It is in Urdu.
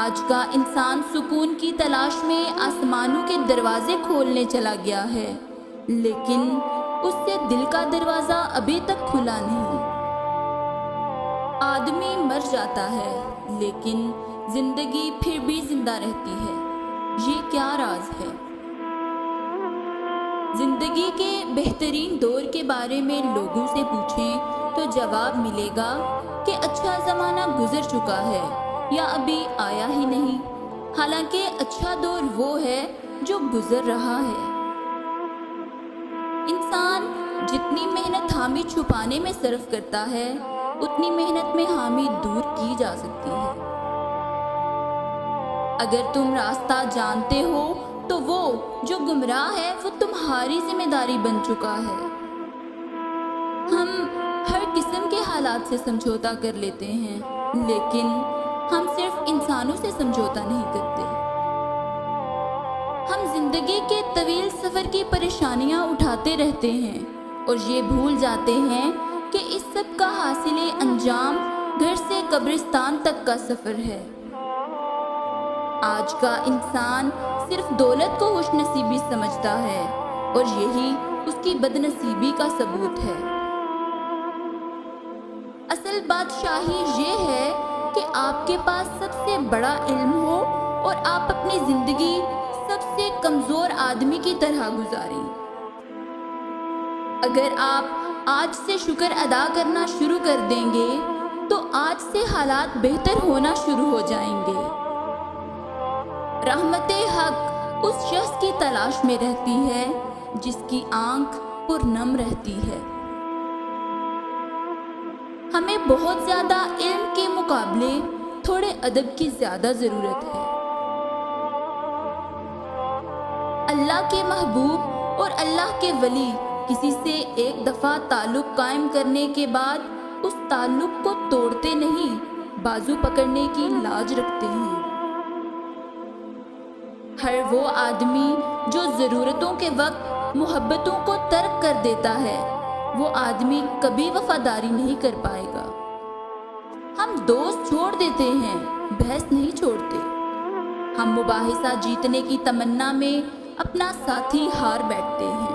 آج کا انسان سکون کی تلاش میں آسمانوں کے دروازے کھولنے چلا گیا ہے، لیکن اس سے دل کا دروازہ ابھی تک کھلا نہیں۔ آدمی مر جاتا ہے لیکن زندگی پھر بھی زندہ رہتی ہے، یہ کیا راز ہے؟ زندگی کے بہترین دور کے بارے میں لوگوں سے پوچھیں تو جواب ملے گا کہ اچھا زمانہ گزر چکا ہے یا ابھی آیا ہی نہیں، حالانکہ اچھا دور وہ ہے جو گزر رہا ہے۔ انسان جتنی محنت حامی چھپانے میں صرف کرتا ہے، اتنی محنت میں حامی دور کی جا سکتی ہے۔ اگر تم راستہ جانتے ہو تو وہ جو گمراہ ہے وہ تمہاری ذمہ داری بن چکا ہے۔ ہم ہر قسم کے حالات سے سمجھوتا کر لیتے ہیں، لیکن ہم صرف انسانوں سے سمجھوتا نہیں کرتے۔ ہم زندگی کے طویل سفر کی پریشانیاں اٹھاتے رہتے ہیں اور یہ بھول جاتے ہیں کہ اس سب کا حاصل انجام گھر سے قبرستان تک کا سفر ہے۔ آج کا انسان صرف دولت کو خوش نصیبی سمجھتا ہے اور یہی اس کی بد نصیبی کا ثبوت ہے۔ اصل بادشاہی یہ ہے کہ آپ کے پاس سب سے بڑا علم ہو اور آپ اپنی زندگی سب سے کمزور آدمی کی طرح گزاریں۔ اگر آپ آج سے شکر ادا کرنا شروع کر دیں گے تو آج سے حالات بہتر ہونا شروع ہو جائیں گے۔ رحمت حق اس شخص کی تلاش میں رہتی ہے جس کی آنکھ پرنم رہتی ہے۔ ہمیں بہت زیادہ علم کے مقابلے تھوڑے ادب کی زیادہ ضرورت ہے۔ اللہ کے محبوب اور اللہ کے ولی کسی سے ایک دفعہ تعلق قائم کرنے کے بعد اس تعلق کو توڑتے نہیں، بازو پکڑنے کی لاج رکھتے ہیں۔ ہر وہ آدمی جو ضرورتوں کے وقت محبتوں کو ترک کر دیتا ہے، وہ آدمی کبھی وفاداری نہیں کر پائے گا۔ ہم دوست چھوڑ دیتے ہیں، بحث نہیں چھوڑتے۔ ہم مباحثہ جیتنے کی تمنا میں اپنا ساتھی ہار بیٹھتے ہیں۔